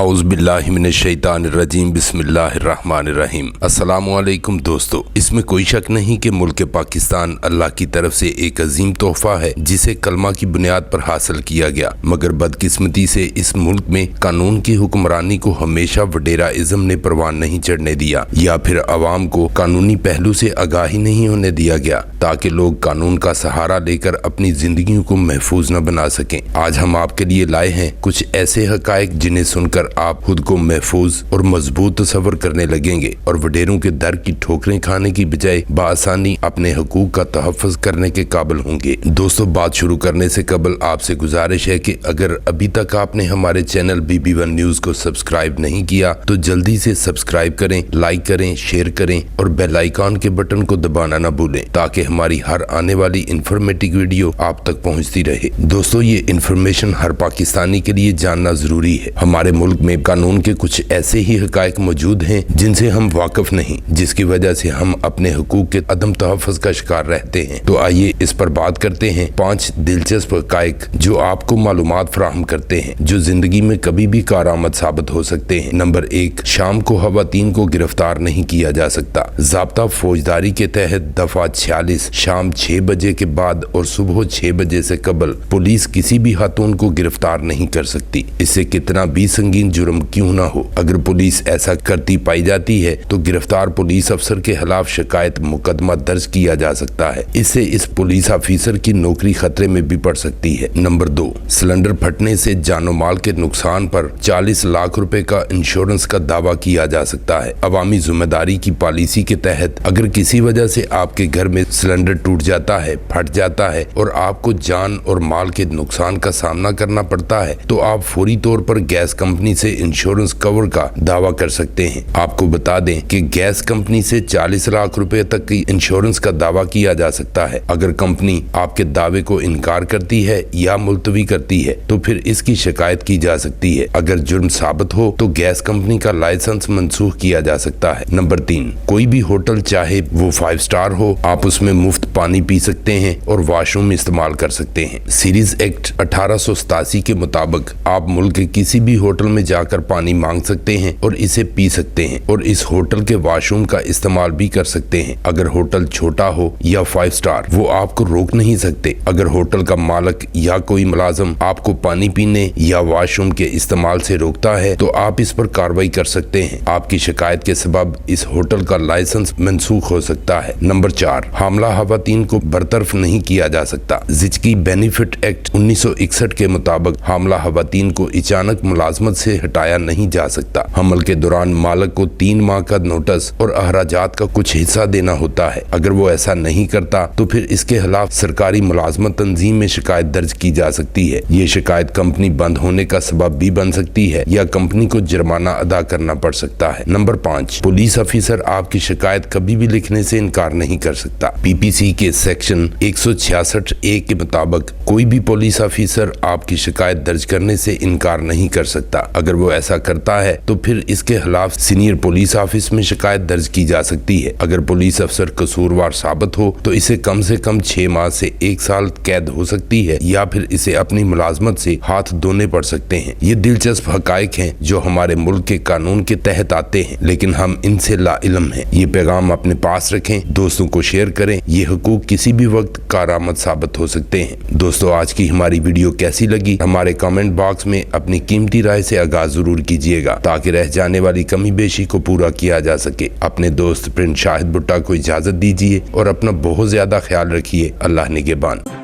اعوذ باللہ من الشیطان الرجیم بسم اللہ الرحمن الرحیم۔ السلام علیکم دوستو، اس میں کوئی شک نہیں کہ ملک پاکستان اللہ کی طرف سے ایک عظیم تحفہ ہے جسے کلمہ کی بنیاد پر حاصل کیا گیا، مگر بدقسمتی سے اس ملک میں قانون کی حکمرانی کو ہمیشہ وڈیرا ازم نے پروان نہیں چڑھنے دیا، یا پھر عوام کو قانونی پہلو سے آگاہی نہیں ہونے دیا گیا تاکہ لوگ قانون کا سہارا لے کر اپنی زندگیوں کو محفوظ نہ بنا سکیں۔ آج ہم آپ کے لیے لائے ہیں کچھ ایسے حقائق جنہیں سن کر آپ خود کو محفوظ اور مضبوط تصور کرنے لگیں گے اور وڈیروں کے در کی ٹھوکریں کھانے کی بجائے بآسانی اپنے حقوق کا تحفظ کرنے کے قابل ہوں گے۔ دوستو، بات شروع کرنے سے قبل آپ سے گزارش ہے کہ اگر ابھی تک آپ نے ہمارے چینل BB1 نیوز کو سبسکرائب نہیں کیا تو جلدی سے سبسکرائب کریں، لائک کریں، شیئر کریں اور بیل آئیکن کے بٹن کو دبانا نہ بھولیں تاکہ ہماری ہر آنے والی انفارمیٹیو ویڈیو آپ تک پہنچتی رہے۔ دوستو، یہ انفارمیشن ہر پاکستانی کے لیے جاننا ضروری ہے۔ ہمارے ملک میں قانون کے کچھ ایسے ہی حقائق موجود ہیں جن سے ہم واقف نہیں، جس کی وجہ سے ہم اپنے حقوق کے عدم تحفظ کا شکار رہتے ہیں۔ تو آئیے اس پر بات کرتے ہیں 5 دلچسپ حقائق جو آپ کو معلومات فراہم کرتے ہیں جو زندگی میں کبھی بھی کارآمد ثابت ہو سکتے ہیں۔ نمبر 1، شام کو خواتین کو گرفتار نہیں کیا جا سکتا۔ ضابطہ فوجداری کے تحت دفعہ 46 شام 6 بجے کے بعد اور صبح 6 بجے سے قبل پولیس کسی بھی خاتون کو گرفتار نہیں کر سکتی، اس سے کتنا بھی سنگین جرم کیوں نہ ہو۔ اگر پولیس ایسا کرتی پائی جاتی ہے تو گرفتار پولیس افسر کے خلاف شکایت مقدمہ درج کیا جا سکتا ہے، اس سے اس پولیس افسر کی نوکری خطرے میں بھی پڑ سکتی ہے۔ نمبر 2، سلنڈر پھٹنے سے جان و مال کے نقصان پر 40 لاکھ روپے کا انشورنس کا دعویٰ کیا جا سکتا ہے۔ عوامی ذمہ داری کی پالیسی کے تحت اگر کسی وجہ سے آپ کے گھر میں سلنڈر ٹوٹ جاتا ہے، پھٹ جاتا ہے اور آپ کو جان اور مال کے نقصان کا سامنا کرنا پڑتا ہے تو آپ فوری طور پر گیس کمپنی سے انشورنس کور کا دعویٰ کر سکتے ہیں۔ آپ کو بتا دیں کہ گیس کمپنی سے 40 لاکھ روپے تک کی انشورنس کا دعویٰ کیا جا سکتا ہے۔ اگر کمپنی آپ کے دعوے کو انکار کرتی ہے یا ملتوی کرتی ہے تو پھر اس کی شکایت کی جا سکتی ہے۔ اگر جرم ثابت ہو تو گیس کمپنی کا لائسنس منسوخ کیا جا سکتا ہے۔ نمبر 3، کوئی بھی ہوٹل چاہے وہ 5 سٹار ہو، آپ اس میں مفت پانی پی سکتے ہیں اور واش روم استعمال کر سکتے ہیں۔ سیریز ایکٹ 1887 کے مطابق آپ ملک کے کسی بھی ہوٹل میں جا کر پانی مانگ سکتے ہیں اور اسے پی سکتے ہیں اور اس ہوٹل کے واش روم کا استعمال بھی کر سکتے ہیں۔ اگر ہوٹل چھوٹا ہو یا 5 سٹار، وہ آپ کو روک نہیں سکتے۔ اگر ہوٹل کا مالک یا کوئی ملازم آپ کو پانی پینے یا واش روم کے استعمال سے روکتا ہے تو آپ اس پر کارروائی کر سکتے ہیں۔ آپ کی شکایت کے سبب اس ہوٹل کا لائسنس منسوخ ہو سکتا ہے۔ نمبر 4، حاملہ خواتین کو برطرف نہیں کیا جا سکتا۔ زچگی بینیفٹ ایکٹ 1961 کے مطابق حاملہ خواتین کو اچانک ملازمت سے ہٹایا نہیں جا سکتا۔ حمل کے دوران مالک کو 3 ماہ کا نوٹس اور اخراجات کا کچھ حصہ دینا ہوتا ہے۔ اگر وہ ایسا نہیں کرتا تو پھر اس کے خلاف سرکاری ملازمت تنظیم میں شکایت درج کی جا سکتی ہے۔ یہ شکایت کمپنی بند ہونے کا سبب بھی بن سکتی ہے یا کمپنی کو جرمانہ ادا کرنا پڑ سکتا ہے۔ نمبر 5، پولیس افسر آپ کی شکایت کبھی بھی لکھنے سے انکار نہیں کر سکتا۔ PPC کے سیکشن 166A کے مطابق کوئی بھی پولیس افسر آپ کی شکایت درج کرنے سے انکار نہیں کر سکتا۔ اگر وہ ایسا کرتا ہے تو پھر اس کے خلاف سینئر پولیس آفس میں شکایت درج کی جا سکتی ہے۔ اگر پولیس افسر قصوروار ثابت ہو تو اسے کم سے کم 6 ماہ سے 1 سال قید ہو سکتی ہے یا پھر اسے اپنی ملازمت سے ہاتھ دھونے پڑ سکتے ہیں۔ یہ دلچسپ حقائق ہیں جو ہمارے ملک کے قانون کے تحت آتے ہیں لیکن ہم ان سے لا علم ہیں۔ یہ پیغام اپنے پاس رکھیں، دوستوں کو شیئر کریں، یہ حقوق کسی بھی وقت کارآمد ثابت ہو سکتے ہیں۔ دوستو، آج کی ہماری ویڈیو کیسی لگی ہمارے کامنٹ باکس میں اپنی قیمتی رائے سے آگاہ ضرور کیجیے گا تاکہ رہ جانے والی کمی بیشی کو پورا کیا جا سکے۔ اپنے دوست پرنٹ شاہد بھٹا کو اجازت دیجیے اور اپنا بہت زیادہ خیال رکھیے۔ اللہ نگہبان۔